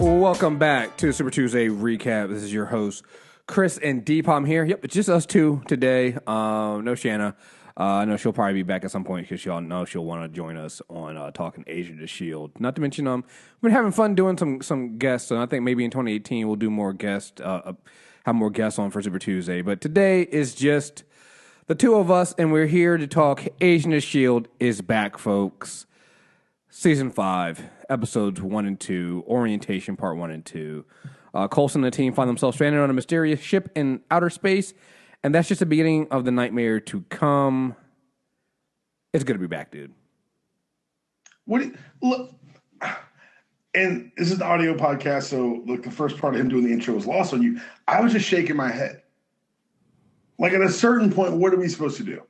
Welcome back to Super Tuesday Recap. This is your host, Chris and Deep. I'm here. Yep, it's just us two today. No Shanna. I know she'll probably be back at some point because y'all know she'll want to join us on Talking Asia to Shield. Not to mention, we've been having fun doing some guests, and I think maybe in 2018 we'll do more guests, have more guests on for Super Tuesday. But today is just the two of us, and we're here to talk Asian to Shield is back, folks. Season 5, episodes 1 and 2, Orientation Part 1 and 2. Coulson and the team find themselves stranded on a mysterious ship in outer space, and that's just the beginning of the nightmare to come. It's good to be back, dude. Look, and this is the audio podcast, so look, the first part of him doing the intro was lost on you. I was just shaking my head. Like, at a certain point, what are we supposed to do?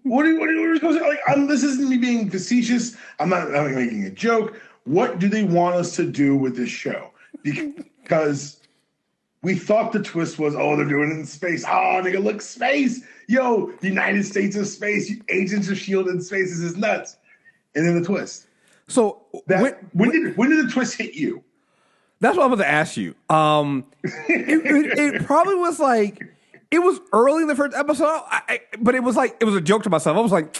What are we supposed to like? This isn't me being facetious. I'm not making a joke. What do they want us to do with this show? Because we thought the twist was, they're doing it in space. Oh, nigga, look, space. Yo, the United States of space. Agents of S.H.I.E.L.D. in space. This is nuts. And then the twist. So when did the twist hit you? That's what I was going to ask you. It probably was like, it was early in the first episode, but it was a joke to myself. I was like,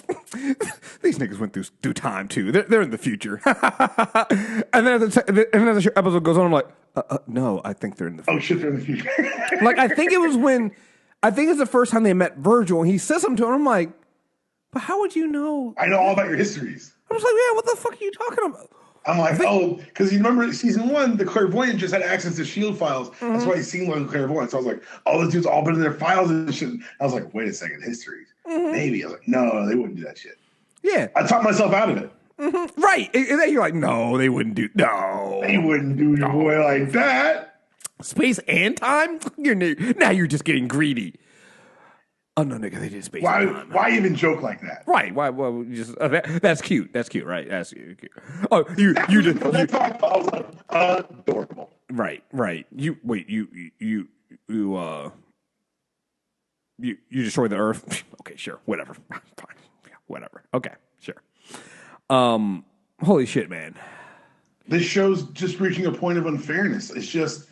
these niggas went through time too. They're in the future. and then as the episode goes on, I'm like, no, I think they're in the future. Oh shit, they're in the future. I think it's the first time they met Virgil, and he says something to him. I'm like, but how would you know? I know all about your histories. I was like, yeah, what the fuck are you talking about? I'm like, because you remember season 1, the clairvoyant just had access to S.H.I.E.L.D. files. Mm-hmm. That's why he seemed like a clairvoyant. So I was like, this dude's all been in their files and shit. I was like, wait a second, histories. Mm-hmm. Maybe. I was like, no, they wouldn't do that shit. Yeah. I talked myself out of it. Mm-hmm. Right. And then you're like, no, they wouldn't do your boy like that. Space and time? Now you're just getting greedy. Oh no, nigga, they did space. Why even joke like that? Right? Why? Well, just that's cute. That's cute, right? That's cute. Oh, you just adorable. Right. You destroy the Earth. Okay, sure, whatever. Fine, yeah, whatever. Okay, sure. Holy shit, man. This show's just reaching a point of unfairness. It's just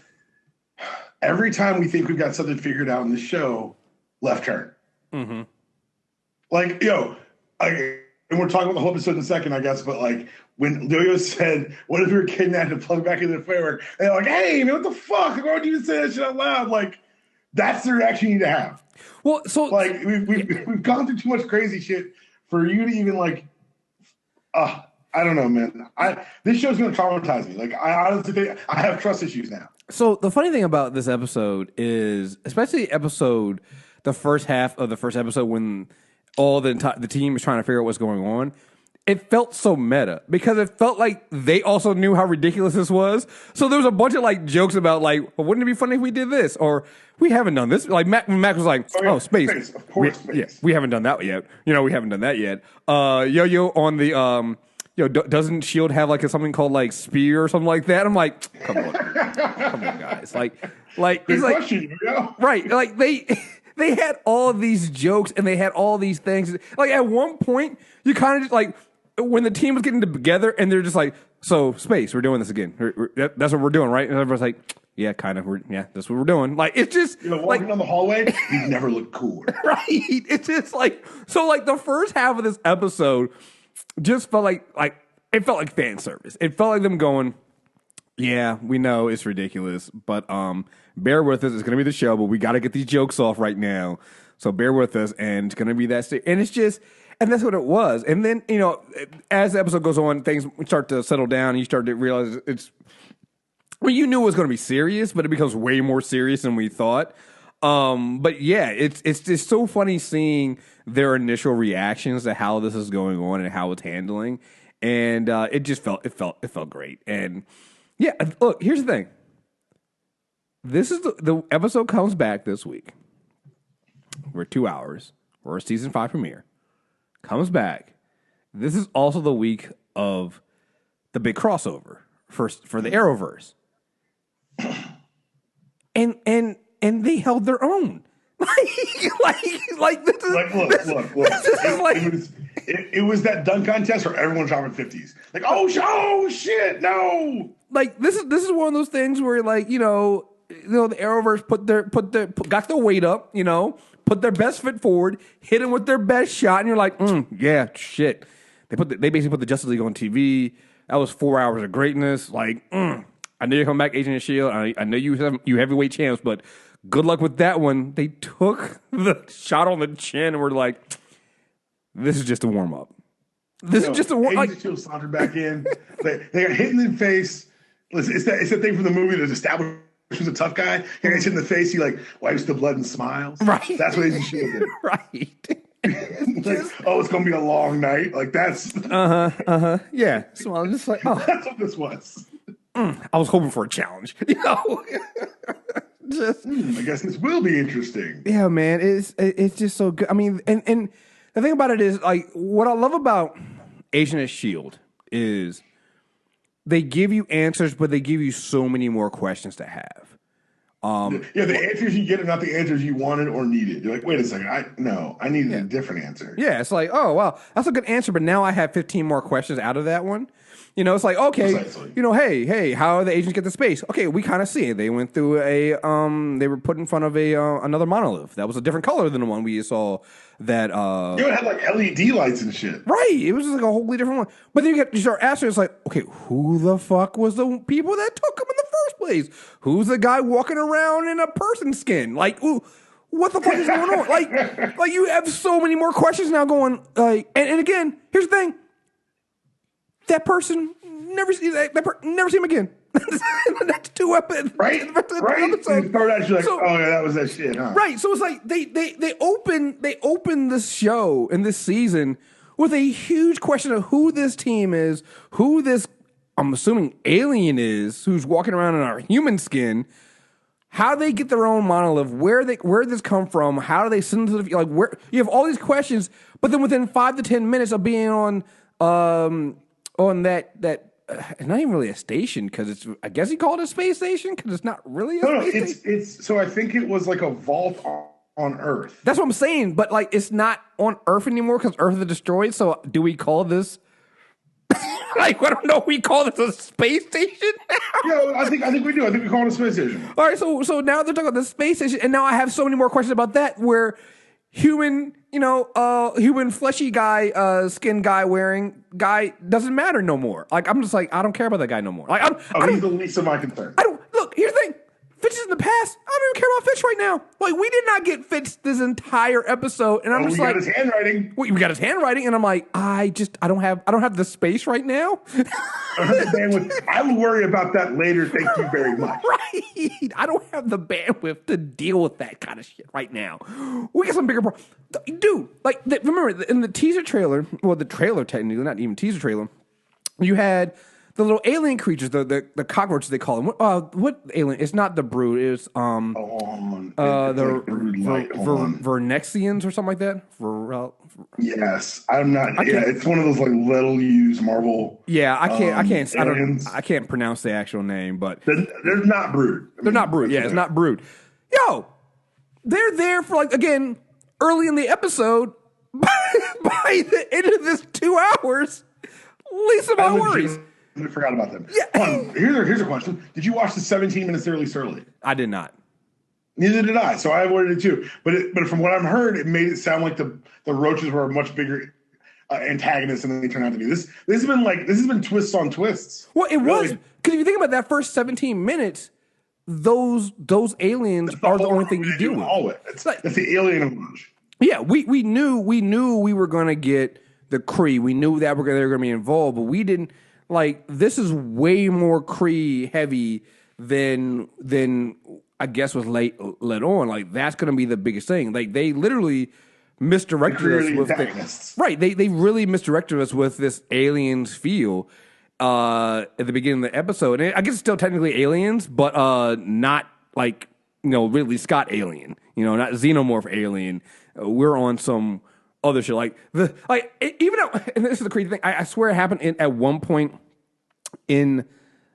every time we think we've got something figured out in the show, left turn. Mm-hmm. Like, and we're talking about the whole episode in a second, I guess, but like when Yo-Yo said, what if we were kidnapped and plugged back into the firework? And they're like, hey, man, what the fuck? Why would you even say that shit out loud? Like, that's the reaction you need to have. Well, so like we've gone through too much crazy shit for you to even like, I don't know, man. This show's gonna traumatize me. Like, I honestly think I have trust issues now. So the funny thing about this episode is, especially the first half of the first episode, when all the team is trying to figure out what's going on, it felt so meta because it felt like they also knew how ridiculous this was. So there was a bunch of like jokes about like, well, wouldn't it be funny if we did this? Or we haven't done this. Like Mac was like, space. Of course, space. Yeah, we haven't done that yet. We haven't done that yet. Yo-Yo on the doesn't S.H.I.E.L.D. have like something called like spear or something like that? I'm like, come on guys. Like good it's like question, right. Like they had all of these jokes and they had all these things. Like at one point, you kind of just like when the team was getting together and they're just like, so space, we're doing this again. That's what we're doing, right? And everyone's like, yeah, kind of. That's what we're doing. Like it's just walking down the hallway, you never look cooler, right? It's just like so. Like the first half of this episode just felt like it felt like fan service. It felt like them going, yeah, we know it's ridiculous, but bear with us. It's going to be the show, but we got to get these jokes off right now. So bear with us, and it's going to be that. And it's just, and that's what it was. And then, as the episode goes on, things start to settle down, and you start to realize you knew it was going to be serious, but it becomes way more serious than we thought. But yeah, it's just so funny seeing their initial reactions to how this is going on and how it's handling. And it felt great. And yeah, look, here's the thing. This is the episode comes back this week. We're 2 hours. We're a season 5 premiere. Comes back. This is also the week of the big crossover for the Arrowverse. And they held their own. Like this is look. It was that dunk contest where everyone's dropping 50s. Like, oh shit, no. like this is one of those things where like the Arrowverse got their weight up, put their best foot forward, hit them with their best shot, and you're like, yeah, shit. They basically put the Justice League on TV. That was 4 hours of greatness. Like, I know you're coming back, Agent of Shield. I know you heavyweight champs, but good luck with that one. They took the shot on the chin and were like, this is just a warm up. This is just a warm up. Agent of Shield sauntered back in. They got hit in the face. It's that thing from the movie that's established. Who's a tough guy? He gets hit in the face. He like wipes the blood and smiles. Right. That's what Agent of Shield did. Right. It's gonna be a long night. Like that's. Yeah. So I'm just like, that's what this was. I was hoping for a challenge. Just. I guess this will be interesting. Yeah, man. It's just so good. I mean, and the thing about it is like what I love about Agent of Shield is. They give you answers, but they give you so many more questions to have. The answers you get are not the answers you wanted or needed. You're like, wait a second, I needed a different answer. Yeah, it's like, oh, well, that's a good answer, but now I have 15 more questions out of that one. It's like, okay, Precisely. Hey, how do the agents get to space? Okay, we kind of see it. They went through they were put in front of another monolith that was a different color than the one we saw. That it had like LED lights and shit. Right, it was just like a wholly different one. But then you start asking, it's like, okay, who the fuck was the people that took him in the first place? Who's the guy walking around in a person skin? Like, ooh, what the fuck is going on? Like you have so many more questions now going. And again, here's the thing. That person never see him again. That's 2 episodes. Right. Episodes. Throw that, you're like, oh yeah, that was that shit, huh? Right. So it's like they open this show and this season with a huge question of who this team is, who this I'm assuming alien is, who's walking around in our human skin. How they get their own monolith? Where this come from? How do they send to the where? You have all these questions, but then within 5 to 10 minutes of being on that not even really a station because it's I guess you call it a space station because it's not really a space station. It's so I think it was like a vault on Earth. That's what I'm saying, but like it's not on Earth anymore because Earth is destroyed. So do we call this? Like I don't know. We call this a space station now. Yeah, I think we do. I think we call it a space station. All right, so now they're talking about the space station, and now I have so many more questions about that. Where human fleshy guy, skin guy wearing guy doesn't matter no more. Like I'm just like I don't care about that guy no more. Like he's the least of my concern. I don't look. Here's the thing. Fitch is in the past. I don't even care about Fitch right now. Like we did not get Fitch this entire episode, and I'm just like, we got his handwriting. We got his handwriting, and I'm like, I don't have the space right now. I will worry about that later. Thank you very much. Right. I don't have the bandwidth to deal with that kind of shit right now. We got some bigger problems. Dude, like remember in the teaser trailer, well, the trailer technically, not even teaser trailer, you had the little alien creatures, the cockroaches they call them. What alien? It's not the Brood. It's Vernexians or something like that. Yes, I'm not. It's one of those like little used Marvel. Yeah, I can't pronounce the actual name, but they're not Brood. They're not Brood. Yeah, it's not Brood. Yo, they're there for like again early in the episode. By the end of this 2 hours, least of my worries. I forgot about them. Yeah. Here's a question. Did you watch the 17 minutes early Surly? I did not. Neither did I. So I avoided it too. But from what I've heard, it made it sound like the Roaches were a much bigger antagonist than they turned out to be. This has been twists on twists. Well, it really was because if you think about that first 17 minutes, those aliens are the only thing you deal with. That's the alien homage. Yeah, we knew we were going to get the Kree. We knew that they were going to be involved, but we didn't. Like this is way more Kree heavy than I guess was led on. Like that's going to be the biggest thing. Like they literally misdirected us with right. They really misdirected us with this aliens feel at the beginning of the episode. And I guess it's still technically aliens, but not like Ridley Scott alien. Not xenomorph alien. We're on some other shit and this is the crazy thing. I swear it happened at one point in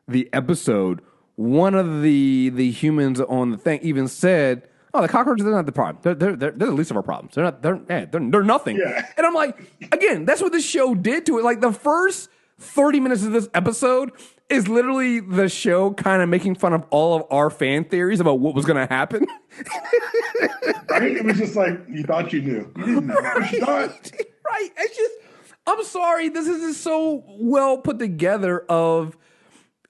the episode. One of the humans on the thing even said, "Oh, the cockroaches are not the problem. They're the least of our problems. They're nothing." Yeah. And I'm like, again, that's what this show did to it. Like the first 30 minutes of this episode is literally the show kind of making fun of all of our fan theories about what was going to happen. Right? It was just like, you thought you knew. You didn't know. But you thought. Right. It's just, I'm sorry. This is just so well put together of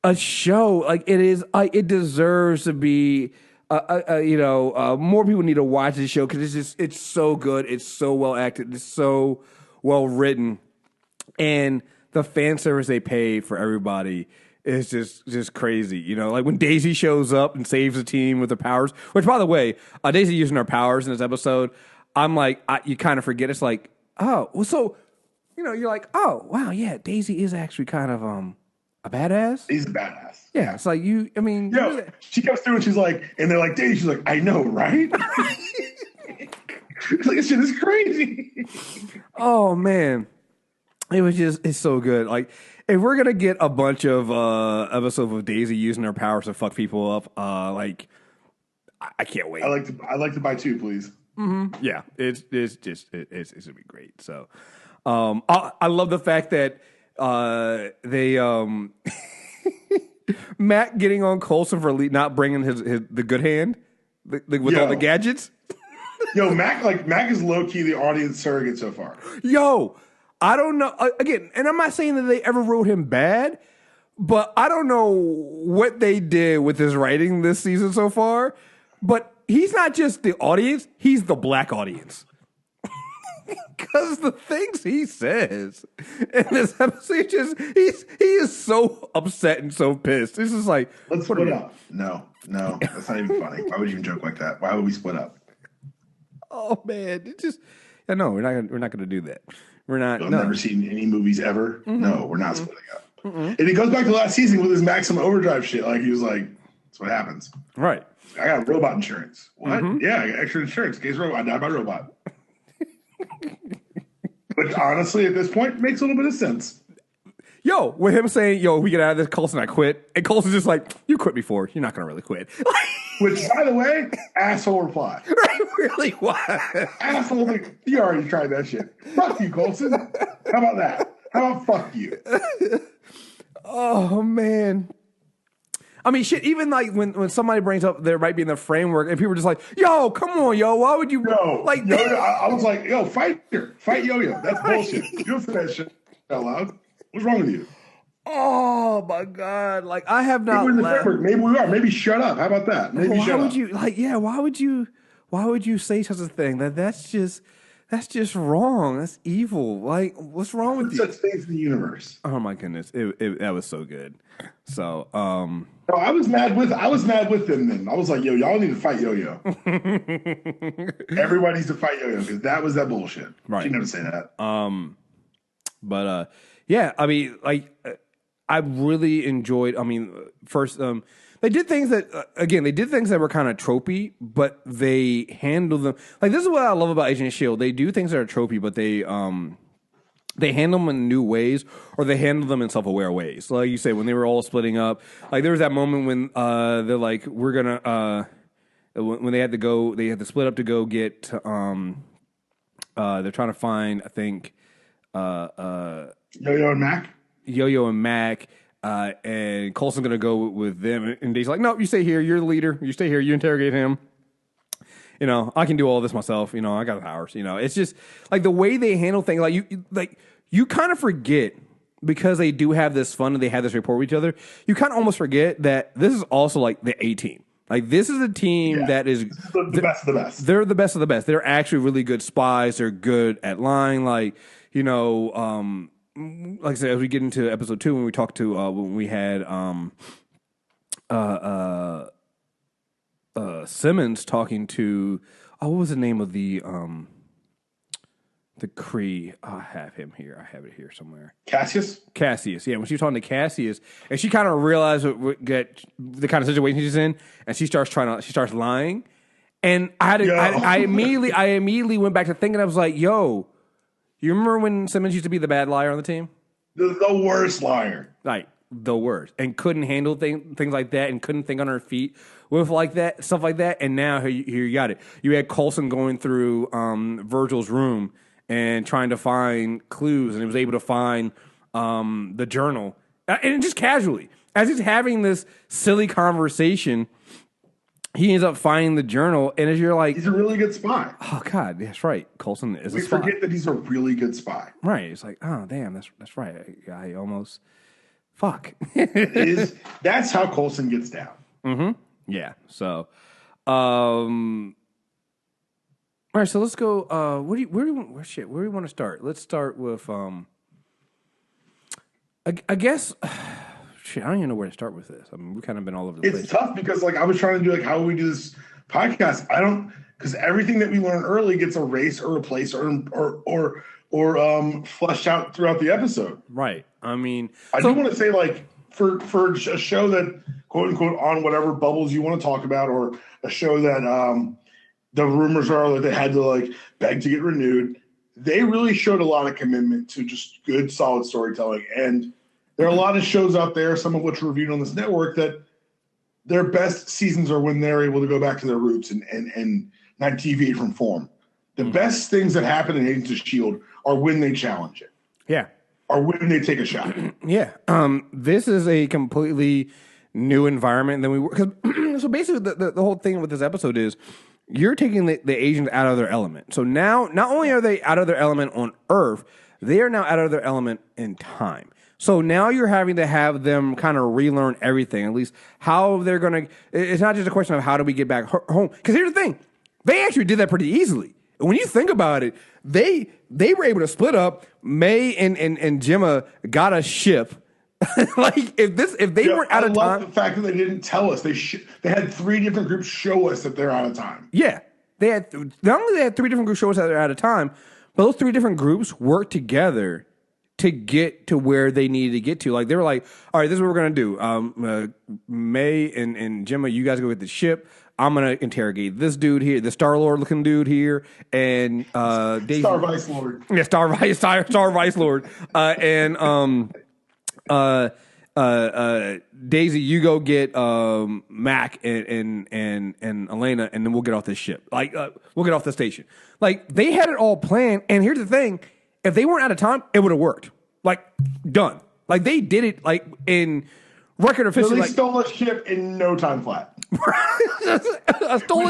a show. Like, it is, it deserves to be, more people need to watch this show because it's so good. It's so well acted. It's so well written. And the fan service they pay for everybody is just crazy. You know, like when Daisy shows up and saves the team with her powers, which, by the way, Daisy using her powers in this episode, I'm like, you kind of forget. It's like, oh, well, so, you're like, oh, wow, yeah, Daisy is actually kind of a badass. He's a badass. Yeah, it's like she comes through and she's like, and they're like, Daisy, she's like, I know, right? It's like, this shit is crazy. Oh, man. It's so good. Like, if we're gonna get a bunch of episodes of Daisy using her powers to fuck people up, I can't wait. I like to buy 2, please. Mm-hmm. Yeah, it's gonna be great. So, I love the fact that they Matt getting on Coulson for not bringing the good hand with all the gadgets. Yo, Mac is low key the audience surrogate so far. Yo. I don't know. Again, and I'm not saying that they ever wrote him bad, but I don't know what they did with his writing this season so far. But he's not just the audience; he's the black audience. Because the things he says in this episode, he is so upset and so pissed. It's just like, let's split up. No, that's not even funny. Why would you even joke like that? Why would we split up? Oh man, no, we're not gonna do that. We're not. I've never seen any movies ever. Mm-hmm. No, we're not splitting up. Mm-hmm. And it goes back to last season with his Maximum Overdrive shit. Like, he was like, that's what happens. Right. I got robot insurance. What? Mm-hmm. Yeah, I got extra insurance in case I die by robot. Which, honestly, at this point, makes a little bit of sense. Yo, with him saying, yo, we get out of this, Coulson, I quit. And Coulson's just like, you quit before. You're not going to really quit. Which, by the way, asshole reply. Right, really? What? Asshole, like, you already tried that shit. Fuck you, Coulson. How about that? How about fuck you? Oh, man. I mean, shit, even like when somebody brings up there might be in the framework and people are just like, yo, come on, yo, why would you? Like, I was like, yo, fight Yo-Yo. That's bullshit. You don't say that shit out loud. What's wrong with you? Oh my god! Like, I have not. Maybe we're in the framework. Maybe we are. Maybe shut up. How about that? Maybe why shut would up. You like? Yeah. Why would you say such a thing? That's just wrong. That's evil. Like, what's wrong with you? Such things in the universe. Oh my goodness! That was so good. So, no, I was mad with them. Then I was like, yo, y'all need to fight Yo-Yo. Everybody needs to fight Yo-Yo because that was that bullshit. Right. She never say that. But yeah, I mean, like, I really enjoyed. I mean, first, they did things that were kind of tropey, but they handled them. Like, this is what I love about Agent of Shield. They do things that are tropey, but they handle them in new ways, or they handle them in self-aware ways. Like you said, when they were all splitting up, like there was that moment when they're like, we're gonna when they had to split up to go get. They're trying to find, I think. Yo-Yo and Mac. Yo-Yo and Mac, and Coulson's gonna go with them, and Daisy's like, "No, you stay here. You're the leader. You stay here. You interrogate him. I can do all this myself. I got the powers. It's just like the way they handle things. Like you kind of forget because they do have this fun and they have this rapport with each other. You kind of almost forget that this is also like the A team. Like, this is a team that is the best of the best. They're the best of the best. They're actually really good spies. They're good at lying. Like, like I said, as we get into episode 2, when we talked to when we had Simmons talking to what was the name of the Kree? I have him here. I have it here somewhere. Cassius. Yeah, when she was talking to Cassius, and she kind of realized the kind of situation she's in, and she starts lying, and I immediately went back to thinking. I was like, yo. You remember when Simmons used to be the bad liar on the team? The worst liar. Like, the worst. And couldn't handle things like that and couldn't think on her feet with stuff like that. And now here you got it. You had Coulson going through Virgil's room and trying to find clues, and he was able to find the journal And just casually, as he's having this silly conversation, he ends up finding the journal, and as you're like, he's a really good spy. oh God, that's right. Coulson is We a spy. forget that he's a really good spy. Right. It's like, oh damn, that's right. I almost fuck. That's how Coulson gets down. Mm-hmm. Yeah. So, all right. So let's go. Where do you want to start? Let's start with I guess. Shit, I don't even know where to start with this. I mean, we've kind of been all over the place. It's tough because like I was trying to do like how we do this podcast. I don't, because everything that we learn early gets erased or replaced or fleshed out throughout the episode. Right. I mean, I do want to say like for a show that quote unquote on whatever bubbles you want to talk about, or a show that the rumors are that they had to like beg to get renewed. They really showed a lot of commitment to just good, solid storytelling. And there are a lot of shows out there, some of which are reviewed on this network, that their best seasons are when they're able to go back to their roots and not deviate from form. The best things that happen in Agents of S.H.I.E.L.D. are when they challenge it. Yeah. Or when they take a shot. Yeah. This is a completely new environment than we were. Cause, so basically, the whole thing with this episode is you're taking the agents out of their element. So now, not only are they out of their element on Earth, they are now out of their element in time. So now you're having to have them kind of relearn everything, at least how they're going to. It's not just a question of how do we get back home. Because here's the thing. They actually did that pretty easily. When you think about it, they were able to split up. May and Gemma got a ship. Like if they weren't out of time. I love the fact that they didn't tell us. They had 3 different groups show us that they're out of time. Yeah, they had not only they had 3 different groups show us that they're out of time, but those 3 different groups worked together to get to where they needed to get to. Like they were like, all right, this is what we're gonna do. May and Gemma, you guys go get the ship. I'm gonna interrogate this dude here, the Star-Lord looking dude here, and Daisy, Star Vice Lord. Yeah, Star Vice Lord, and Daisy, you go get Mac and Elena, and then we'll get off this ship. Like we'll get off the station. Like they had it all planned. And here's the thing: if they weren't out of time, it would have worked. Like done. Like they did it. Like in record officially. So they stole a ship in no time flat. Which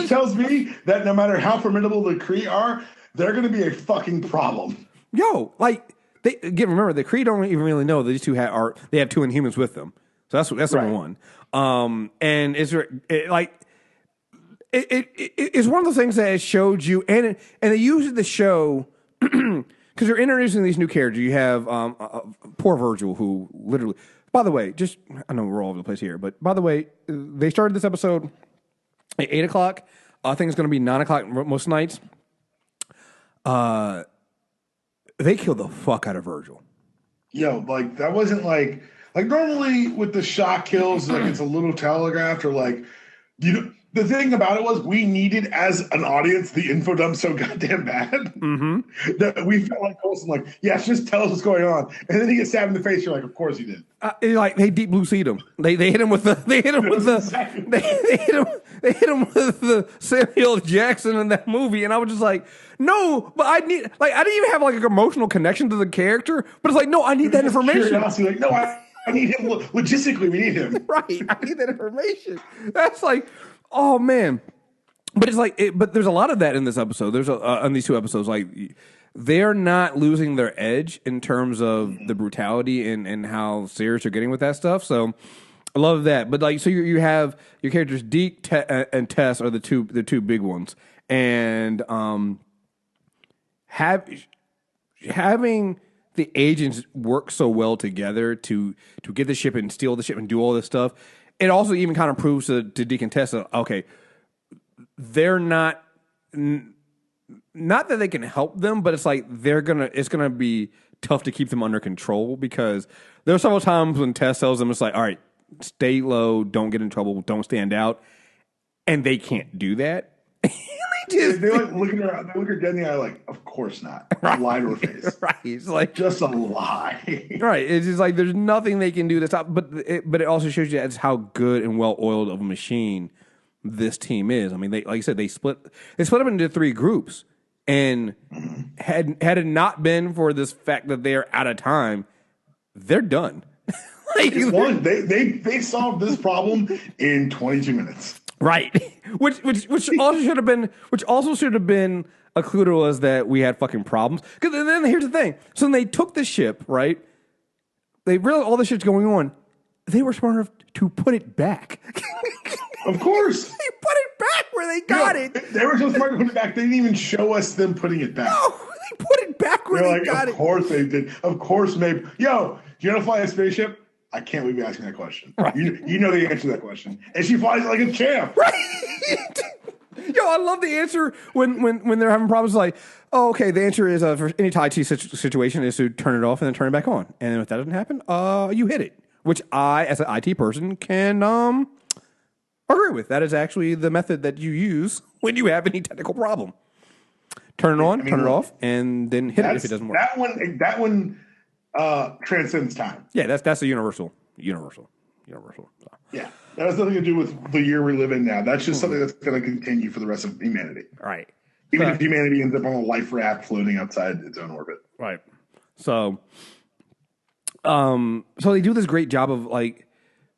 tells me that no matter how formidable the Kree are, they're going to be a fucking problem. Yo, like. Remember, the Kree don't even really know that these 2 they have 2 Inhumans with them. So that's right. Number one. And it's one of those things that it showed you, and they use the show because they're introducing these new characters. You have poor Virgil, who literally. By the way, I know we're all over the place here, but by the way, they started this episode at 8:00. I think it's going to be 9:00 most nights. They killed the fuck out of Virgil. Yo, like that wasn't like normally with the shock kills, like it's a little telegraphed or like, you know, the thing about it was we needed as an audience the info dump so goddamn bad that we felt like Coulson, like, yeah, just tell us what's going on, and then he gets stabbed in the face. You're like, of course he did. Like they deep blue seed him. They hit him with the they hit him with the Samuel Jackson in that movie, and I was just like, no, but I didn't even have like an emotional connection to the character, but it's like, no, I need that information. Curiosity, like, no, I need him logistically. We need him, right? I need that information. That's like, oh man, but it's like, but there's a lot of that in this episode. There's on these 2 episodes, like they're not losing their edge in terms of the brutality and how serious you're getting with that stuff. So I love that. But like, so you have your characters Deke and Tess are the two big ones, and having the agents work so well together to get the ship and steal the ship and do all this stuff. It also even kind of proves to Deke and Tess, okay, they're not that they can help them, but it's like it's gonna be tough to keep them under control, because there are several times when Tess tells them, it's like, all right, stay low, don't get in trouble, don't stand out, and they can't do that. They like looking around. They look her dead in the eye, like, of course not. Right. Lie to her face. Right. It's like just a lie. Right. It's just like there's nothing they can do to stop. But it also shows you that's how good and well oiled of a machine this team is. I mean, like you said, they split up into 3 groups, and had it not been for this fact that they're out of time, they're done. They solved this problem in 22 minutes. Right. which also should have been a clue to us that we had fucking problems. Because then here's the thing. So when they took the ship, right? They realized all the shit's going on. They were smart enough to put it back. Of course. They put it back where they got it. They were so smart to put it back. They didn't even show us them putting it back. No, they put it back where they got it. Of course they did. Of course, maybe. Yo, do you know how to fly a spaceship? I can't believe you're asking that question. Right. You know the answer to that question. And she flies like a champ. Right. Yo, I love the answer when they're having problems like, oh, okay, the answer is for any IT situation is to turn it off and then turn it back on. And if that doesn't happen, you hit it. Which I, as an IT person, can agree with. That is actually the method that you use when you have any technical problem. Turn it on, turn it off, and then hit it if it doesn't work. That one transcends time. Yeah, that's a universal. So. Yeah, that has nothing to do with the year we live in now. That's just something that's going to continue for the rest of humanity. Right. Even if humanity ends up on a life raft floating outside its own orbit. Right. So they do this great job of like.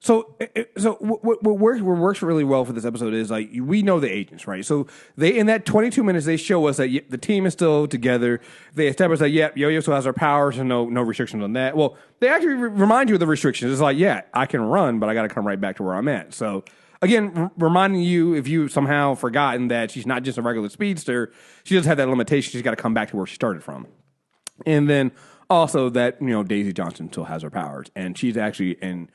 So what works really well for this episode is like we know the agents, right? So they in that 22 minutes they show us that the team is still together. They establish that Yo-Yo still has her powers and no restrictions on that. Well, they actually remind you of the restrictions. It's like I can run, but I got to come right back to where I'm at. So again, reminding you if you somehow forgotten that she's not just a regular speedster, she does have that limitation. She's got to come back to where she started from, and then also that Daisy Johnson still has her powers, and she's actually in.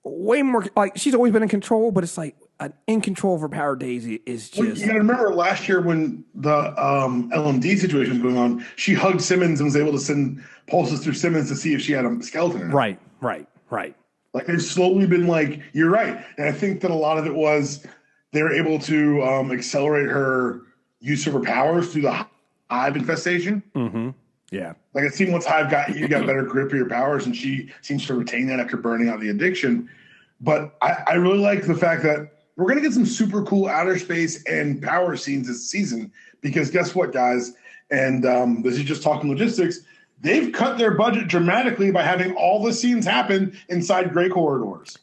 Way more like she's always been in control, but it's like an in control of her power. Daisy is just. You gotta remember last year when the LMD situation was going on, she hugged Simmons and was able to send pulses through Simmons to see if she had a skeleton. Right. Like they've slowly been like, you're right, and I think that a lot of it was they were able to accelerate her use of her powers through the hive infestation. Mm-hmm. Yeah. Like it seemed once Hive got better grip of your powers, and she seems to retain that after burning out the addiction. But I really like the fact that we're going to get some super cool outer space and power scenes this season because guess what, guys? And this is just talking logistics. They've cut their budget dramatically by having all the scenes happen inside gray corridors.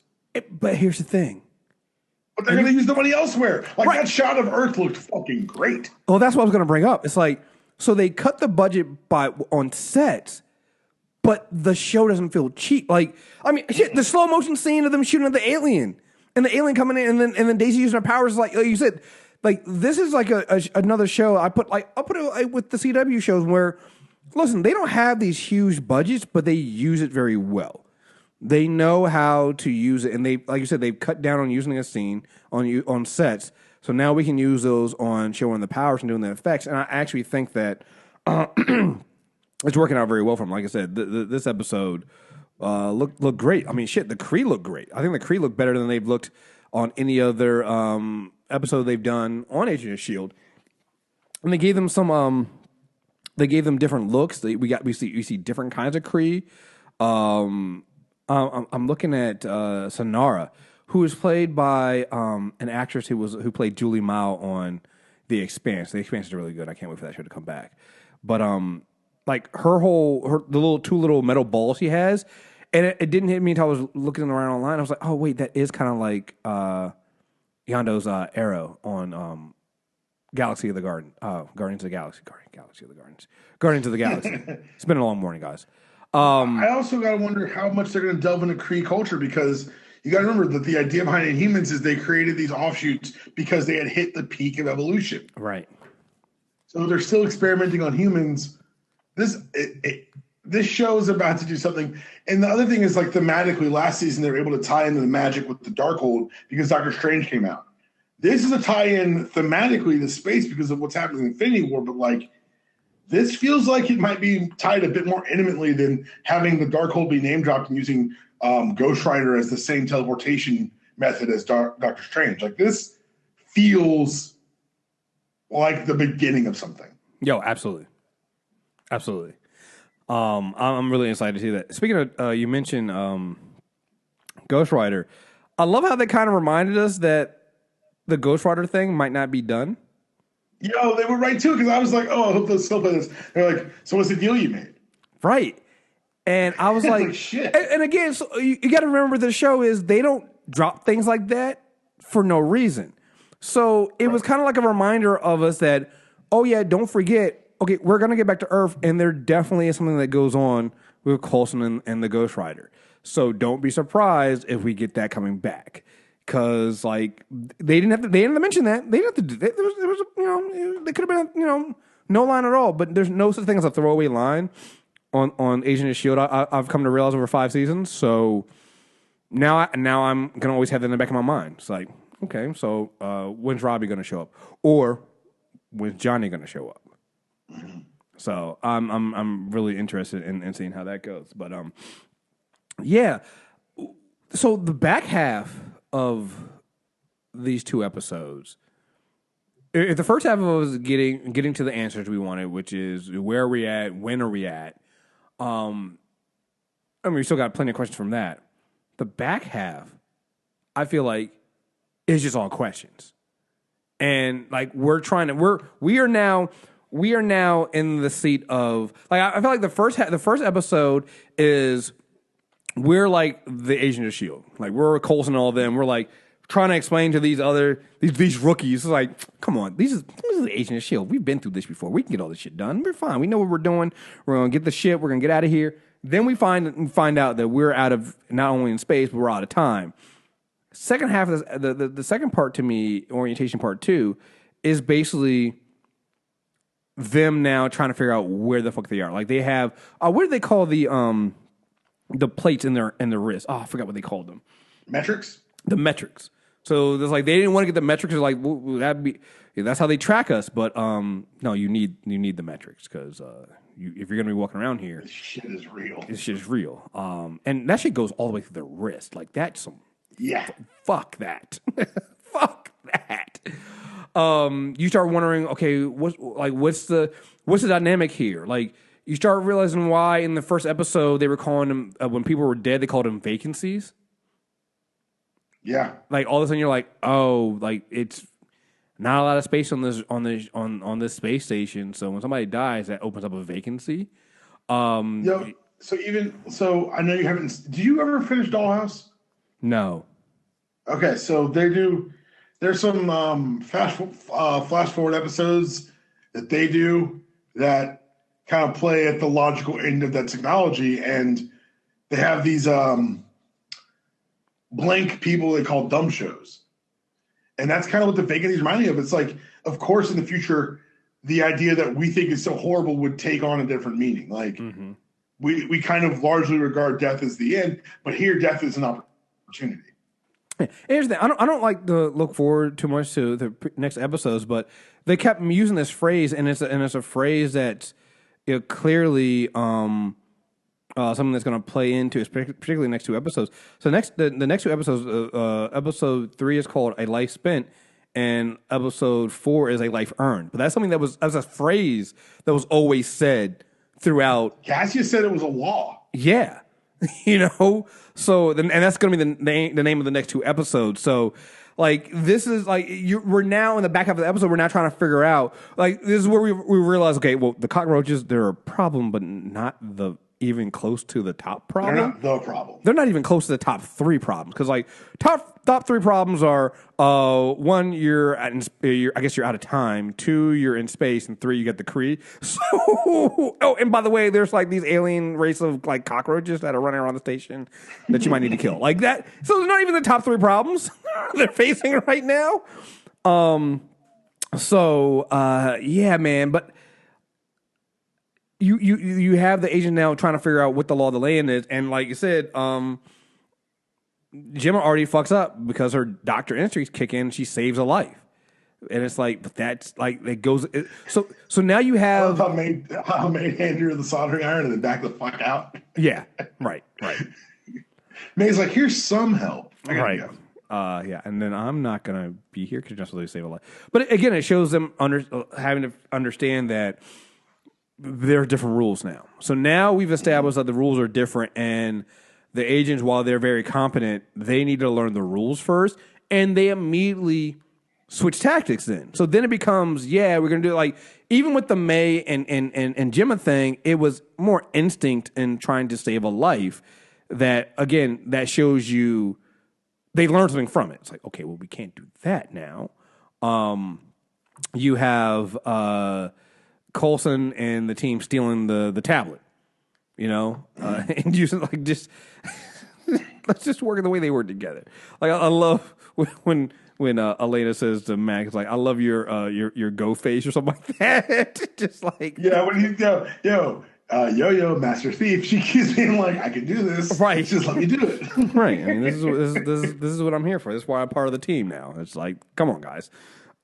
But here's the thing. But they're going to use the money elsewhere. Like that shot of Earth looked fucking great. Well, that's what I was going to bring up. It's like, so they cut the budget on sets, but the show doesn't feel cheap. Like, I mean, shit, the slow motion scene of them shooting at the alien and the alien coming in, and then Daisy using her powers, like you said, like this is like another show. I'll put it with the CW shows where, listen, they don't have these huge budgets, but they use it very well. They know how to use it, and they, like you said, they've cut down on using a scene on sets. So now we can use those on showing the powers and doing the effects. And I actually think that it's working out very well for them. Like I said, this episode looked great. I mean, shit, the Kree looked great. I think the Kree looked better than they've looked on any other episode they've done on Agent of S.H.I.E.L.D. And they gave them different looks. We see different kinds of Kree. I'm looking at Sonara, who was played by an actress who played Julie Mao on The Expanse. The Expanse is really good. I can't wait for that show to come back. But like the two little metal balls he has, and it didn't hit me until I was looking around online. I was like, oh wait, that is kind of like Yondo's arrow on Galaxy of the Garden, Guardians of the Galaxy, Guardians of the Galaxy. It's been a long morning, guys. I also got to wonder how much they're going to delve into Kree culture because. You got to remember that the idea behind Inhumans is they created these offshoots because they had hit the peak of evolution. Right. So they're still experimenting on humans. This show is about to do something. And the other thing is, like, thematically, last season they were able to tie into the magic with the Darkhold because Doctor Strange came out. This is a tie-in thematically to space because of what's happening in Infinity War, but, like, this feels like it might be tied a bit more intimately than having the Darkhold be name-dropped and using Ghost Rider as the same teleportation method as Doctor Strange. Like this feels like the beginning of something. Yo, absolutely. I'm really excited to see that. Speaking of, you mentioned Ghost Rider. I love how they kind of reminded us that the Ghost Rider thing might not be done. Yo, they were right too because I was like, oh, I hope they'll still play this. They're like, so what's the deal you made? Right. And I was like, shit. And again, so you got to remember the show is they don't drop things like that for no reason. So it was kind of like a reminder of us that, oh yeah, don't forget, okay, we're going to get back to Earth, and there definitely is something that goes on with Coulson and the Ghost Rider. So don't be surprised if we get that coming back. Because like they didn't have to mention that. They didn't have to do that. There was they could have been no line at all. But there's no such thing as a throwaway line on Agent of Shield. I've come to realize over 5 seasons. So now I'm gonna always have that in the back of my mind. It's like, okay, so when's Robbie gonna show up, or when's Johnny gonna show up? So I'm really interested in seeing how that goes. But yeah. So the back half of these 2 episodes, if the first half of it was getting to the answers we wanted, which is where are we at, when are we at, I mean, we still got plenty of questions from that. The back half, I feel like, is just all questions, and like we are now in the seat of like I feel like the first episode is. We're like the Agent of Shield, like we're Coulson and all of them. We're like trying to explain to these rookies, like, come on, this is the Agent of Shield. We've been through this before. We can get all this shit done. We're fine. We know what we're doing. We're gonna get the ship. We're gonna get out of here. Then we find out that we're out of not only in space, but we're out of time. Second half of this, the second part to me, orientation part 2, is basically them now trying to figure out where the fuck they are. Like they have what do they call the plates in their wrist? Oh, I forgot what they called them. Metrics? The metrics. So there's like they didn't want to get the metrics. They're like, well, that'd be that's how they track us. But no, you need the metrics because if you're gonna be walking around here, this shit is real. This shit is real. And that shit goes all the way through the wrist. Like that's some fuck that. Fuck that. You start wondering, okay, what's the dynamic here? Like. You start realizing why in the first episode they were calling them when people were dead they called them vacancies. Yeah, like all of a sudden you're like, oh, like it's not a lot of space on this space station. So when somebody dies, that opens up a vacancy. So I know you haven't. Did you ever finish Dollhouse? No. Okay, so there's some flash forward episodes that they do that kind of play at the logical end of that technology, and they have these blank people they call dumb shows, and that's kind of what the vacancies remind me of. It's like, of course, in the future, the idea that we think is so horrible would take on a different meaning. Like we kind of largely regard death as the end, but here, death is an opportunity. Here's the thing. I don't like to look forward too much to the next episodes, but they kept using this phrase, and it's a phrase that's clearly something that's going to play into, particularly the next 2 episodes. So the next 2 episodes, episode 3 is called A Life Spent, and episode 4 is A Life Earned. But that's something that was a phrase that was always said throughout. Cassius said it was a law. Yeah. So and that's going to be the name of the next 2 episodes. So like this is like we're now in the back half of the episode. We're now trying to figure out like this is where we realize, okay, well, the cockroaches, they're a problem, but not even close to the top problem. They're not the problem. They're not even close to the top 3 problems because like top 3 problems are 1, you're out of time. 2, you're in space, and 3, you get the Kree. So and by the way, there's like these alien race of like cockroaches that are running around the station that you might need to kill. Like that. So they're not even the top 3 problems they're facing right now. Yeah, man, but. You have the agent now trying to figure out what the law of the land is, and like you said, Gemma already fucks up because her doctor instincts kick in. And she saves a life, and it's like, but that's like it goes. So now you have how May hand her the soldering iron and then back the fuck out. Yeah, right. May's like, here's some help. Right. Go. Yeah, and then I'm not gonna be here because just really save a life. But again, it shows them having to understand that. There are different rules now. So now we've established that the rules are different, and the agents, while they're very competent, they need to learn the rules first, and they immediately switch tactics then. So then it becomes, yeah, we're going to do it like, even with the May and Gemma thing, it was more instinct in trying to save a life that, again, that shows you they learned something from it. It's like, okay, well, we can't do that now. You have Coulson and the team stealing the tablet, and using like just let's just work the way they work together. Like I love when Elena says to Max, like, I love your go face or something like that. Just like when he's yo, Master Thief. She keeps being like, I can do this. Right. Just let me do it. Right. I mean, this is what I'm here for. This is why I'm part of the team now. It's like, come on, guys.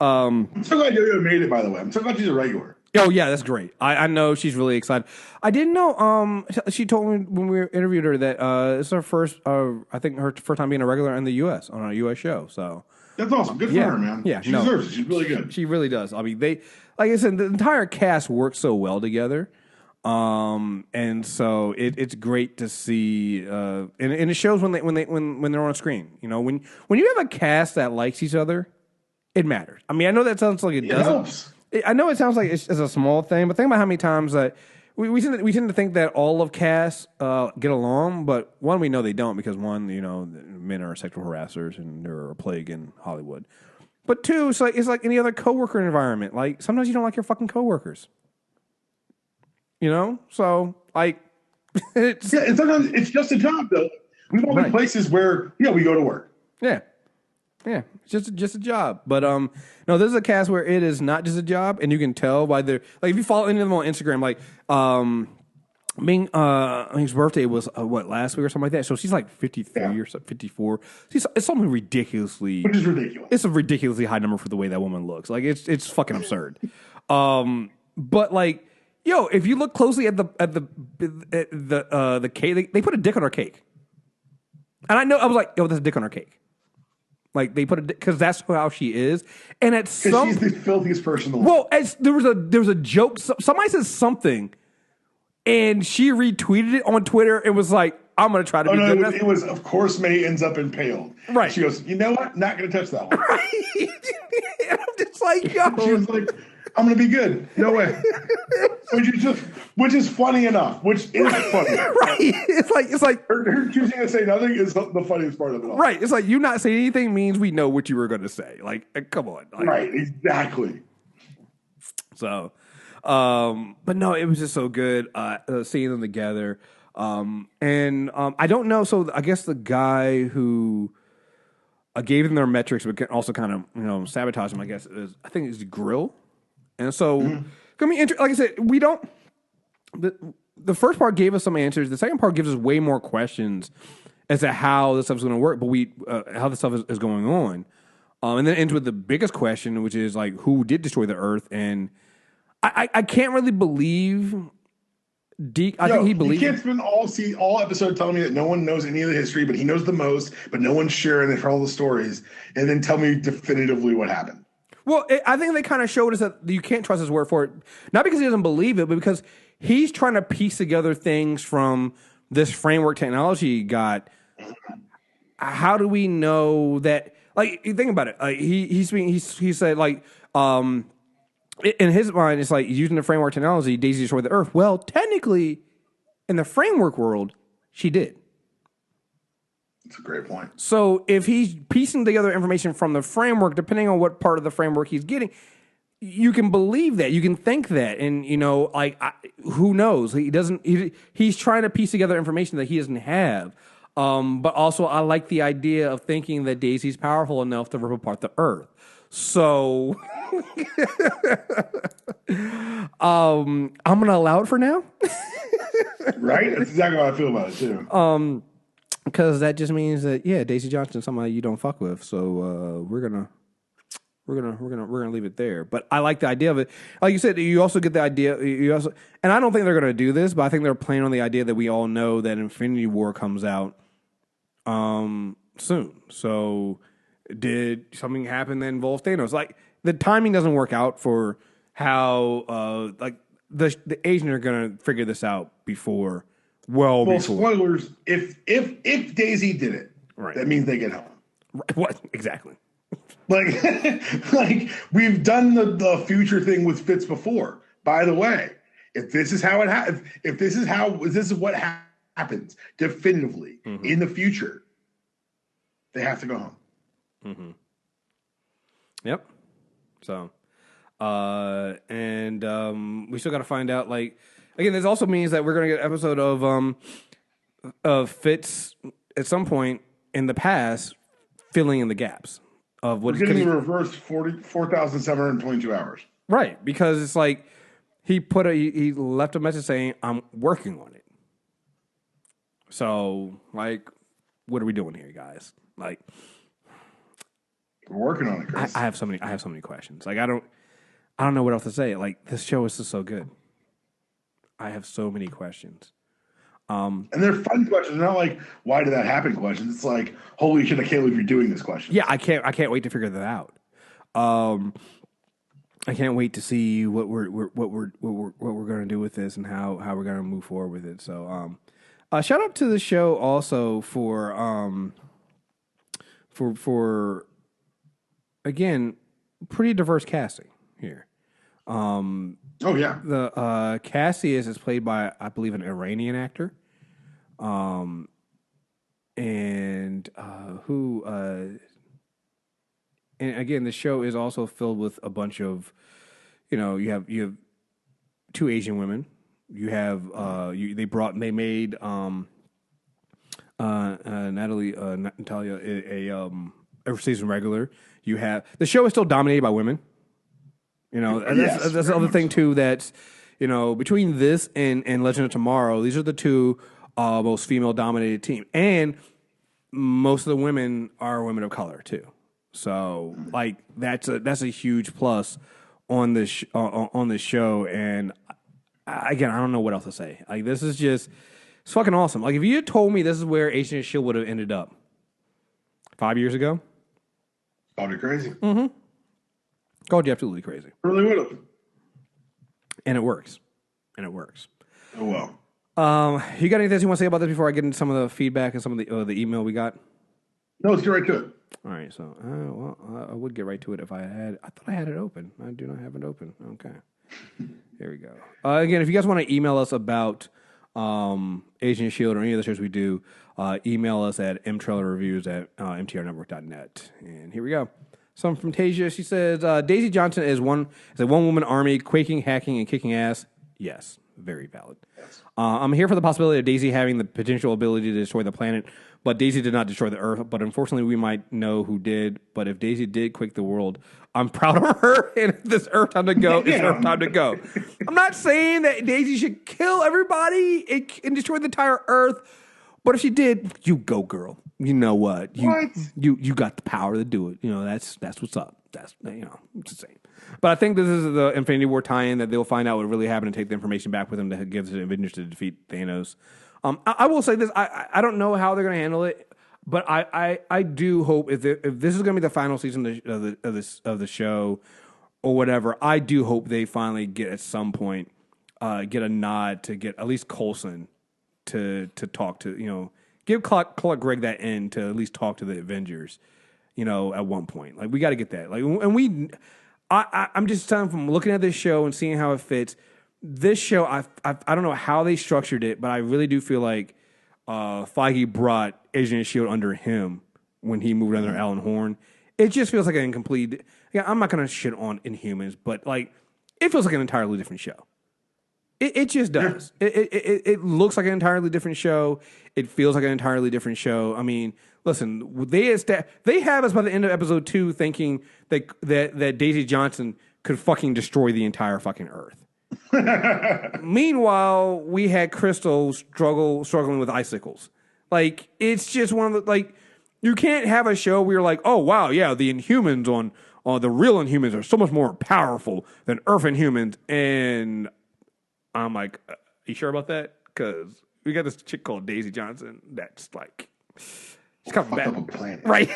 I'm so glad Yo-Yo made it, by the way. I'm so glad she's a regular. Oh, yeah, that's great. I know she's really excited. I didn't know, she told me when we interviewed her that it's her first, I think her first time being a regular in the U.S., on a U.S. show, so. That's awesome. Good for her, man. Yeah, she deserves it. She's really good. She really does. I mean, like I said, the entire cast works so well together. And so it's great to see, and it shows when they're on screen. When you have a cast that likes each other, it matters. I mean, I know that sounds like it doesn't. Helps. I know it sounds like it's a small thing, but think about how many times that we tend to think that all of casts get along, but one, we know they don't because one, men are sexual harassers and they're a plague in Hollywood. But two, it's like any other coworker environment. Like sometimes you don't like your fucking coworkers. So like, and sometimes it's just a job though. We've all been places where we go to work. Yeah, it's just a job. But no, there's a cast where it is not just a job, and you can tell by their like if you follow any of them on Instagram, like Ming, his birthday was last week or something like that. So she's like 53 or 54. It's something ridiculously, which is ridiculous. It's a ridiculously high number for the way that woman looks. Like it's fucking absurd. But like. Yo, if you look closely at the cake, they put a dick on her cake, and I was like, yo, there's a dick on her cake. Like they put because that's how she is, and at some she's the filthiest person in the world. Well, there was a joke. Somebody says something, and she retweeted it on Twitter. It was like, I'm gonna try to be good. It was of course May ends up impaled. Right. She goes, you know what? Not gonna touch that one. Right. And I'm just like, yo. She was like, I'm gonna be good. No way. which is funny enough. Which is funny. Right. It's like her choosing to say nothing is the funniest part of it all. Right. It's like you not saying anything means we know what you were gonna say. Like come on. Like, right, exactly. So but no, it was just so good seeing them together. And I don't know, so I guess the guy who gave them their metrics but also kind of sabotage them, I guess I think it's Grill. And so, like I said, we don't. The first part gave us some answers. The second part gives us way more questions as to how this stuff is going to work. But how this stuff is going on, and then it ends with the biggest question, which is like, who did destroy the Earth? And I can't really believe. I think he believes. You can't spend all episode telling me that no one knows any of the history, but he knows the most, but no one's sharing it for all the stories, and then tell me definitively what happened. Well, I think they kind of showed us that you can't trust his word for it, not because he doesn't believe it, but because he's trying to piece together things from this framework technology he got. How do we know that? Like, you think about it. He said like, in his mind, it's like using the framework technology, Daisy destroyed the Earth. Well, technically, in the framework world, she did. That's a great point. So if he's piecing together information from the framework, depending on what part of the framework he's getting, you can believe that, you can think that, and who knows? He doesn't. He's trying to piece together information that he doesn't have. But also, I like the idea of thinking that Daisy's powerful enough to rip apart the Earth. So, I'm gonna allow it for now. Right? That's exactly how I feel about it too. Because that just means that Daisy Johnson's somebody you don't fuck with. So we're gonna leave it there. But I like the idea of it. Like you said, you also get the idea. And I don't think they're gonna do this, but I think they're playing on the idea that we all know that Infinity War comes out soon. So did something happen that involves Thanos? Like the timing doesn't work out for how the Asians are gonna figure this out before. Well, spoilers. If Daisy did it, right, that means they get home. Right. What exactly? Like, like we've done the future thing with Fitz before. By the way, if this is how if this is what happens definitively in the future, they have to go home. Mm-hmm. Yep. So, we still got to find out. Like, again, this also means that we're gonna get an episode of Fitz at some point in the past filling in the gaps of what we're getting the reverse 4,722 hours. Right, because it's like he left a message saying, "I'm working on it." So, like, what are we doing here, guys? Like, we're working on it, Chris. I have so many questions. Like, I don't know what else to say. Like, this show is just so good. I have so many questions. And they're fun questions. They're not like, why did that happen questions. It's like, holy shit, I can't believe you're doing this question. Yeah, I can't wait to figure that out. I can't wait to see what we're going to do with this and how we're going to move forward with it. So, shout out to the show also for again, pretty diverse casting here. Oh yeah, the Cassius is played by, I believe, an Iranian actor. And again, the show is also filled with a bunch of, you have two Asian women. You have they made Natalia a season regular. You have the show is still dominated by women. That's the other thing too. That's between this and Legend of Tomorrow, these are the two most female dominated team, and most of the women are women of color too. So like that's a huge plus on this on this show. And again, I don't know what else to say. Like this is just it's fucking awesome. Like if you had told me this is where Agent of Shield would have ended up 5 years ago, probably crazy. Mm-hmm. Called you absolutely crazy. Really would have. And it works. Oh well. You got anything else you want to say about this before I get into some of the feedback and some of the email we got? No, let's get right to it. All right, so I would get right to it if I had. I thought I had it open. I do not have it open. Okay, here we go. Again, if you guys want to email us about Agent of Shield or any of the shows we do, email us at mtrailerreviews@mtrnetwork.net. And here we go. Some from Tasia. She says Daisy Johnson is a one-woman army, quaking, hacking, and kicking ass. Yes, very valid. Yes. I'm here for the possibility of Daisy having the potential ability to destroy the planet, but Daisy did not destroy the Earth. But unfortunately, we might know who did. But if Daisy did quake the world, I'm proud of her. And if it's Earth time to go, it's Earth time to go. I'm not saying that Daisy should kill everybody and destroy the entire Earth. But if she did, you go, girl. You know what? You got the power to do it. That's what's up. That's it's the same. But I think this is the Infinity War tie-in that they'll find out what really happened and take the information back with them that gives the Avengers to defeat Thanos. I will say this: I don't know how they're going to handle it, but I do hope if this is going to be the final season of the show or whatever, I do hope they finally get at some point get a nod to get at least Coulson to talk to give Clark Gregg that in to at least talk to the Avengers, at one point. Like we got to get that. Like, and I'm just telling from looking at this show and seeing how it fits. This show, I don't know how they structured it, but I really do feel like Feige brought Agent of Shield under him when he moved under Alan Horn. It just feels like an incomplete. Yeah, I'm not gonna shit on Inhumans, but like it feels like an entirely different show. It just does. It looks like an entirely different show. It feels like an entirely different show. I mean, listen, they have us by the end of episode 2 thinking that Daisy Johnson could fucking destroy the entire fucking Earth. Meanwhile, we had Crystal struggling with icicles. Like it's just one of the like you can't have a show where you're like, oh wow, yeah, the Inhumans on the real Inhumans are so much more powerful than Earth Inhumans, and I'm like, you sure about that? Because we got this chick called Daisy Johnson that's like, She's kind of fuck bad. up a planet. Right.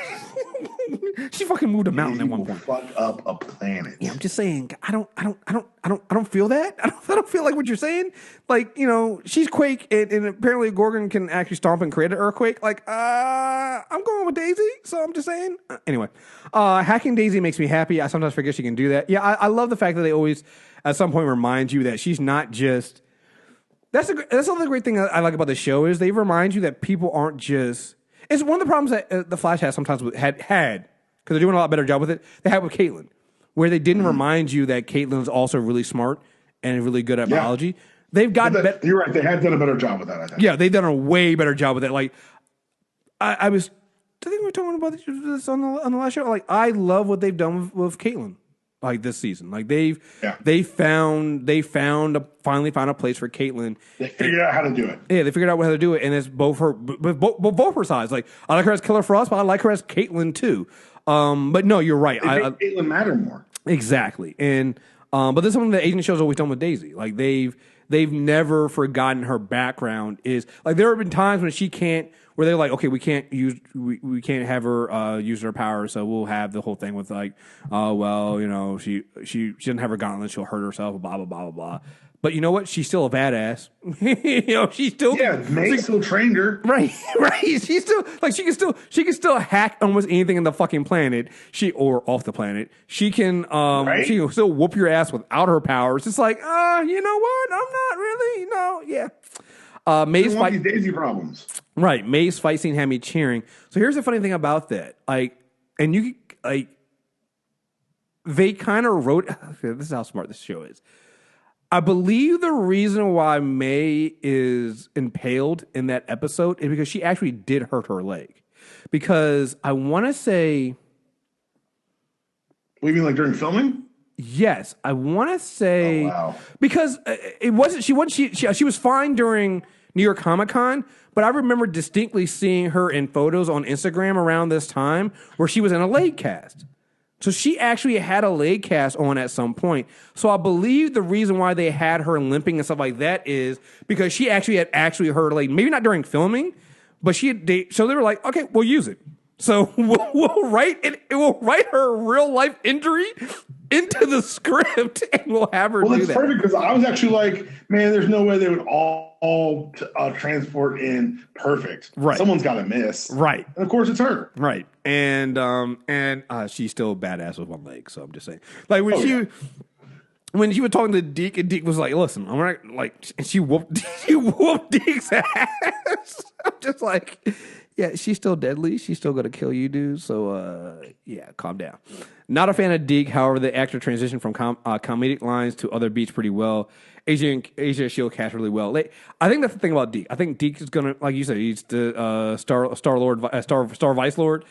She fucking moved a mountain at one point. Fuck up a planet. Yeah, I'm just saying. I don't feel that. I don't feel like what you're saying. Like, she's Quake, and apparently Gorgon can actually stomp and create an earthquake. Like, I'm going with Daisy. So I'm just saying. Anyway, hacking Daisy makes me happy. I sometimes forget she can do that. Yeah, I love the fact that they always at some point remind you that she's not just. That's another great thing I like about the show is they remind you that people aren't just. It's one of the problems that the Flash has sometimes had because they're doing a lot better job with it. They had with Caitlin, where they didn't remind you that Caitlin is also really smart and really good at biology. They've gotten better. You're right. They had done a better job with that, I think. Yeah, they've done a way better job with it. Like, I think we were talking about this on the last show. Like, I love what they've done with Caitlin. Like this season, like they finally found a place for Caitlin. They figured out how to do it. Yeah, they figured out how to do it, and it's both her sides. Like I like her as Killer Frost, but I like her as Caitlin too. But no, you're right. They make Caitlin matter more. Exactly, and but this is something that Agent Show's always done with Daisy. Like they've never forgotten her background. Is like there have been times when she can't. Where they're like, okay, we can't have her use her power, so we'll have the whole thing with like, oh well, she doesn't have her gauntlet, she'll hurt herself, blah blah blah blah blah. But you know what? She's still a badass. She's still May still trained her. Right. She's still like she can still hack almost anything in the fucking planet. Or off the planet. She can she can still whoop your ass without her powers. It's like, you know what? I'm not really May's fight these Daisy problems. Right. May's fight scene had me cheering. So here's the funny thing about that. They kind of wrote this is how smart this show is. I believe the reason why May is impaled in that episode is because she actually did hurt her leg. Because I want to say What do you mean, like during filming? Yes, I want to say because it wasn't. She was fine during New York Comic Con, but I remember distinctly seeing her in photos on Instagram around this time where she was in a leg cast. So she actually had a leg cast on at some point. So I believe the reason why they had her limping and stuff like that is because she actually had hurt her leg. Maybe not during filming, but so they were like, okay, we'll use it. So we'll write it. It will write her real life injury into the script, and we'll have her do that. Well, it's perfect because I was actually like, man, there's no way they would all transport in perfect. Right, someone's got to miss. Right, and of course it's her. Right, and she's still badass with one leg. So I'm just saying, like when she was talking to Deke, and Deke was like, "Listen, I'm not like," and she whooped Deke's ass. I'm just like. Yeah, she's still deadly. She's still going to kill you, dude. So, yeah, calm down. Not a fan of Deke. However, the actor transitioned from comedic lines to other beats pretty well. Asia Shield cast really well. I think that's the thing about Deke. I think Deke is going to, like you said, he's the Star Vice Lord.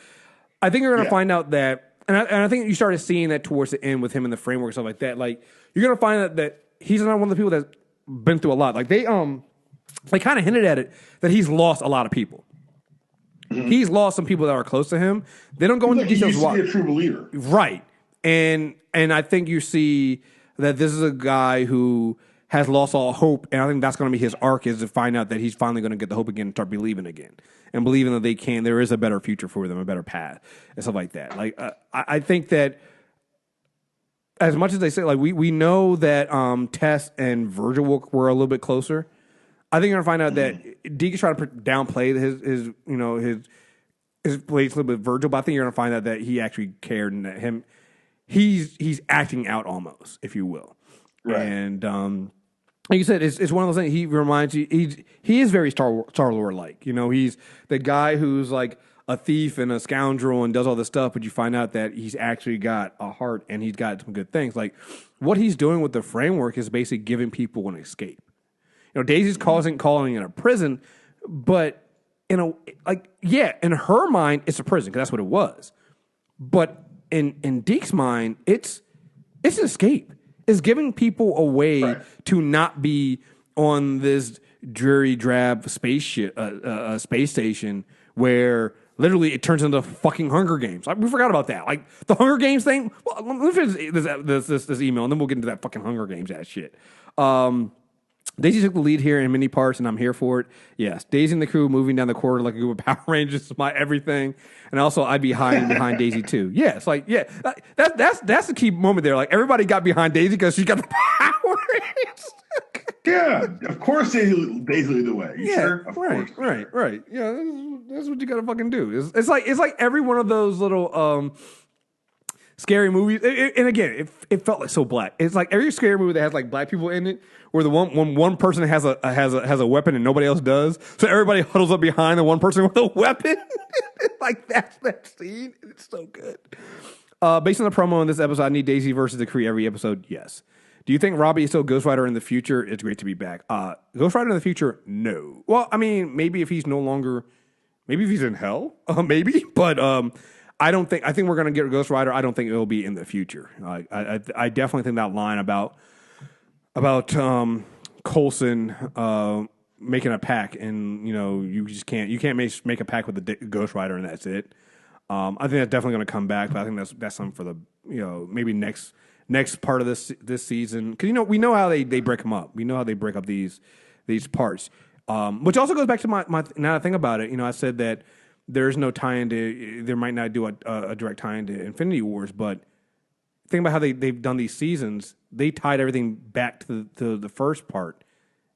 I think you're going to find out that, and I think you started seeing that towards the end with him in the framework and stuff like that. Like, you're going to find out that he's not one of the people that's been through a lot. Like, they kind of hinted at it that he's lost a lot of people. Mm-hmm. He's lost some people that are close to him. They don't go into details. He used to be a true believer, right? And I think you see that this is a guy who has lost all hope, and I think that's going to be his arc is to find out that he's finally going to get the hope again and start believing again, and believing that there is a better future for them, a better path, and stuff like that. Like I think that as much as they say, like we know that Tess and Virgil were a little bit closer. I think you're gonna find out that Deke is trying to downplay his place a little bit Virgil, but I think you're gonna find out that he actually cared and that he's acting out almost, if you will. Right. And like you said, it's one of those things. He reminds you he is very Star Lord like. He's the guy who's like a thief and a scoundrel and does all this stuff, but you find out that he's actually got a heart and he's got some good things. Like what he's doing with the framework is basically giving people an escape. Daisy's calling it a prison, but in her mind, it's a prison because that's what it was. But in Deke's mind, it's an escape. It's giving people a way to not be on this dreary, drab space station where literally it turns into fucking Hunger Games. We forgot about that. Like the Hunger Games thing. Well, let me finish this email, and then we'll get into that fucking Hunger Games ass shit. Daisy took the lead here in many parts, and I'm here for it. Yes, Daisy and the crew moving down the corridor like a group of Power Rangers is my everything. And also, I'd be behind Daisy too. Yeah, it's like that's the key moment there. Like everybody got behind Daisy because she got the Power Rangers. Yeah, of course Daisy lead the way. You sure? Of course. Right. Yeah, that's what you gotta fucking do. It's like every one of those little scary movies. And again, it felt like so black. It's like every scary movie that has like black people in it, where the one person has a weapon and nobody else does, so everybody huddles up behind the one person with a weapon. Like that's that scene. It's so good. Based on the promo in this episode, I need Daisy versus the Kree every episode. Yes. Do you think Robbie is still Ghost Rider in the future? It's great to be back. Ghost Rider in the future? No. Well, I mean, maybe if he's no longer, maybe if he's in hell, maybe. But I don't think. I think we're gonna get Ghost Rider. I don't think it'll be in the future. I definitely think that line about Coulson making a pack, and you just can't make a pack with the Ghost Rider, and that's it. I think that's definitely going to come back, but I think that's something for the maybe next part of this season, because we know how they break them up. We know how they break up these parts, which also goes back to my now that I think about it. I said that there's no tie-in to, there might not do a direct tie-in to Infinity Wars, but think about how they've done these seasons. They tied everything back to the first part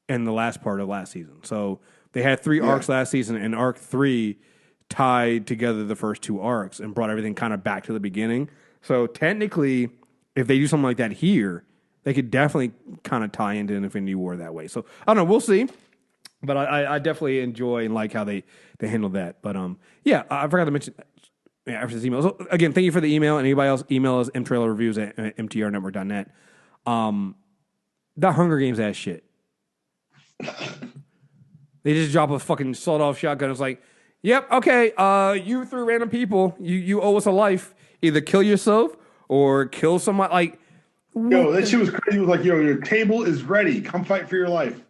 and the last part of last season. So they had 3 arcs last season, and arc 3 tied together the first 2 arcs and brought everything kind of back to the beginning. So technically, if they do something like that here, they could definitely kind of tie into an Infinity War that way. So I don't know, we'll see. But I definitely enjoy and like how they handle that. But yeah, I forgot to mention after this email. So again, thank you for the email. And anybody else, email us mtrailerreviews@mtrnetwork.net. That Hunger Games ass shit. They just drop a fucking sawed-off shotgun. It's like, yep, okay, you 3 random people, you owe us a life. Either kill yourself or kill somebody. Like, yo, that shit was crazy. It was like, yo, your table is ready. Come fight for your life.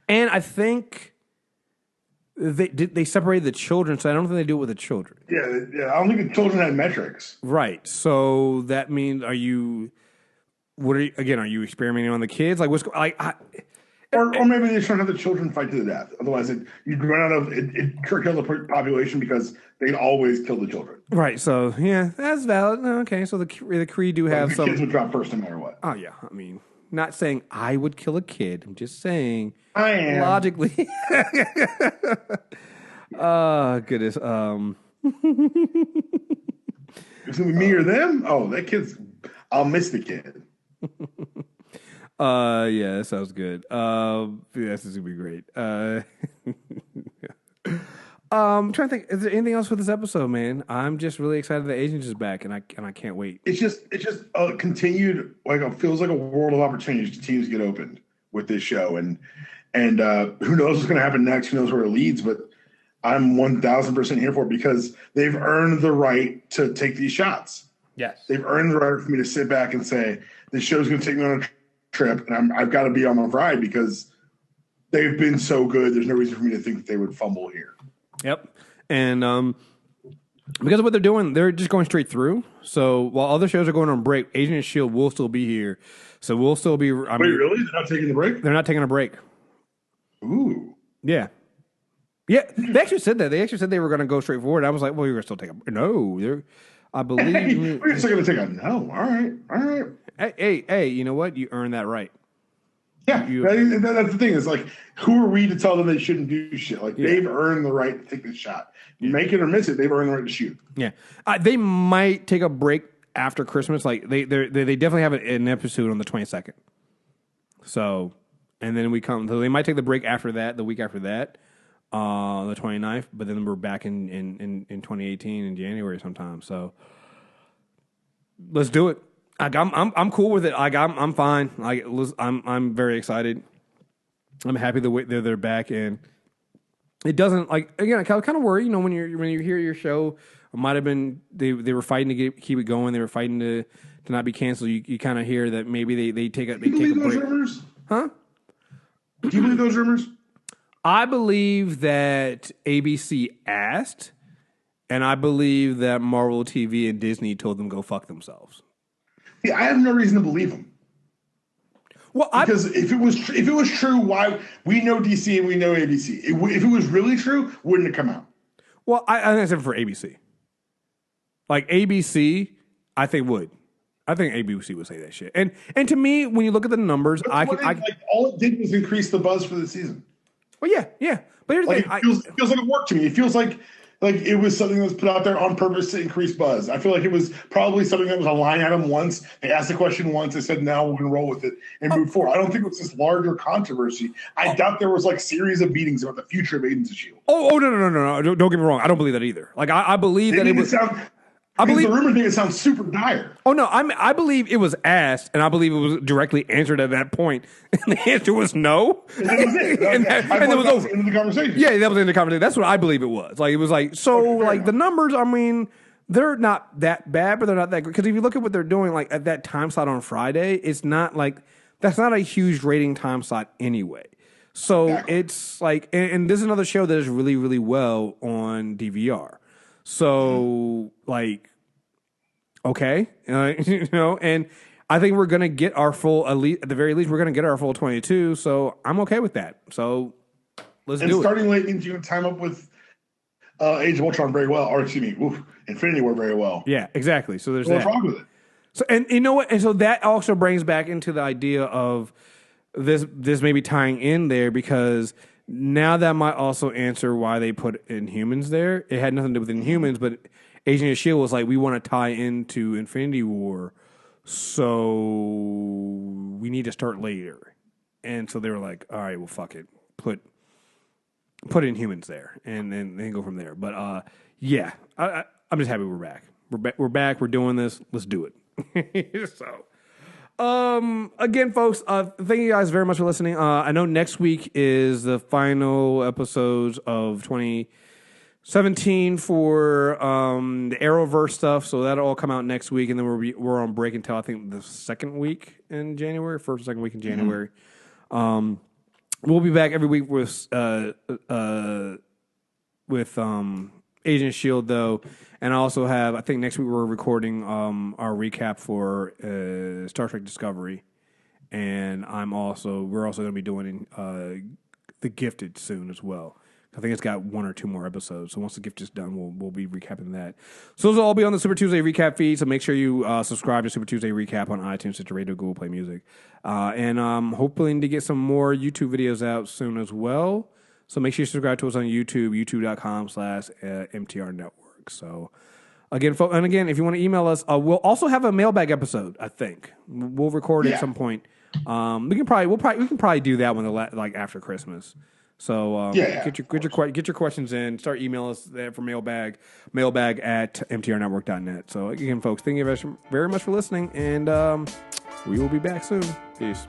And I think they separated the children, so I don't think they do it with the children. Yeah. I don't think the children had metrics. Right. So that means, are you experimenting on the kids? Like, what's like? Or maybe they just don't have the children fight to the death. Otherwise, you'd run out of it. Curtail the population because they'd always kill the children. Right. So yeah, that's valid. Okay. So the Kree do have some. Kids would drop first no matter what. Oh yeah. I mean, not saying I would kill a kid. I'm just saying I am logically. Oh goodness. It's gonna be me or them. Oh, that kid's. I'll miss the kid. Yeah, that sounds good. This is gonna be great. I'm trying to think. Is there anything else for this episode, man? I'm just really excited that Agents is back, and I can't wait. It's just continued. Like it feels like a world of opportunities. Teams get opened with this show, and who knows what's going to happen next? Who knows where it leads? But I'm 1,000% here for it because they've earned the right to take these shots. Yes, they've earned the right for me to sit back and say this show's going to take me on a trip, and I've got to be on the ride because they've been so good. There's no reason for me to think that they would fumble here. Yep. And because of what they're doing, they're just going straight through. So while other shows are going on break, Agent of S.H.I.E.L.D. will still be here. So we'll still be. Wait, really? They're not taking the break? They're not taking a break. Ooh. Yeah. Yeah. They actually said that. They actually said they were going to go straight forward. I was like, well, you're going to still take a. No. I believe. Hey, we're still going to take a. No. All right. Hey, you know what? You earned that right. Yeah, that's the thing. It's like, who are we to tell them they shouldn't do shit? Like, they've earned the right to take this shot. Make it or miss it, they've earned the right to shoot. Yeah. They might take a break after Christmas. Like, they definitely have an episode on the 22nd. So, and then so they might take the break after that, the week after that, the 29th. But then we're back in 2018 in January sometime. So, let's do it. I'm cool with it. I'm fine. I'm very excited. I'm happy that they're back, and it doesn't again. I kind of worry, when you hear your show, it might have been they were fighting to keep it going. They were fighting to not be canceled. You kind of hear that maybe they take a break. Those rumors? Huh? Do you believe those rumors? I believe that ABC asked, and I believe that Marvel TV and Disney told them go fuck themselves. Yeah, I have no reason to believe them. Well, because if it was true, why we know DC and we know ABC. If it was really true, wouldn't it come out? Well, I think it's for ABC. Like ABC, I think would. I think ABC would say that shit. And to me, when you look at the numbers, Like, all it did was increase the buzz for the season. Well, yeah. But here's the thing. It feels like it worked to me. It feels like it was something that was put out there on purpose to increase buzz. I feel like it was probably something that was a line item once. They asked the question once. They said, now we're going to roll with it and move forward. I don't think it was this larger controversy. I doubt there was like series of meetings about the future of Agents of S.H.I.E.L.D. Oh, no. Don't get me wrong. I don't believe that either. Like, I believe that it was... I believe the rumor thing. It sounds super dire. Oh no, I believe it was asked, and I believe it was directly answered at that point, and the answer was no. And that was it. and that was over. Into the conversation. Yeah, that was in the conversation. That's what I believe it was. Like it was like so. Like the numbers. I mean, they're not that bad, but they're not that good. Because if you look at what they're doing, like at that time slot on Friday, it's not like that's not a huge rating time slot anyway. So it's like, and this is another show that is really, really well on DVR. So like, okay, and I think we're gonna get our full, at the very least, we're gonna get our full 22. So I'm okay with that. So let's do it. And starting late means you can time up with Age of Ultron very well, or excuse me, Infinity War very well. Yeah, exactly. So there's what's wrong with it? So and you know what? And so that also brings back into the idea of this maybe tying in there because. Now that might also answer why they put Inhumans there. It had nothing to do with Inhumans, but Agent of S.H.I.E.L.D. was like, we want to tie into Infinity War, so we need to start later. And so they were like, all right, well, fuck it. Put Inhumans there, and then go from there. But yeah, I'm just happy we're back. We're back. We're doing this. Let's do it. So. Again, folks, thank you guys very much for listening. I know next week is the final episodes of 2017 for the Arrowverse stuff, so that'll all come out next week, and then we're on break until I think the second week in January, first or second week in January. We'll be back every week with Agent of S.H.I.E.L.D. though, and I also have, I think next week we're recording our recap for Star Trek Discovery, and we're also going to be doing The Gifted soon as well. I think it's got one or two more episodes, so once The Gift is done, we'll be recapping that. So those will all be on the Super Tuesday recap feed, so make sure you subscribe to Super Tuesday recap on iTunes, Stitcher Radio, Google Play Music, and hoping to get some more YouTube videos out soon as well. So make sure you subscribe to us on YouTube, youtube.com/MTR Network. So again, if you want to email us, we'll also have a mailbag episode. I think we'll record it at some point. We can probably do that one like after Christmas. So get your questions in. Start emailing us there for mailbag at mtrnetwork.net. So again, folks, thank you very much for listening, and we will be back soon. Peace.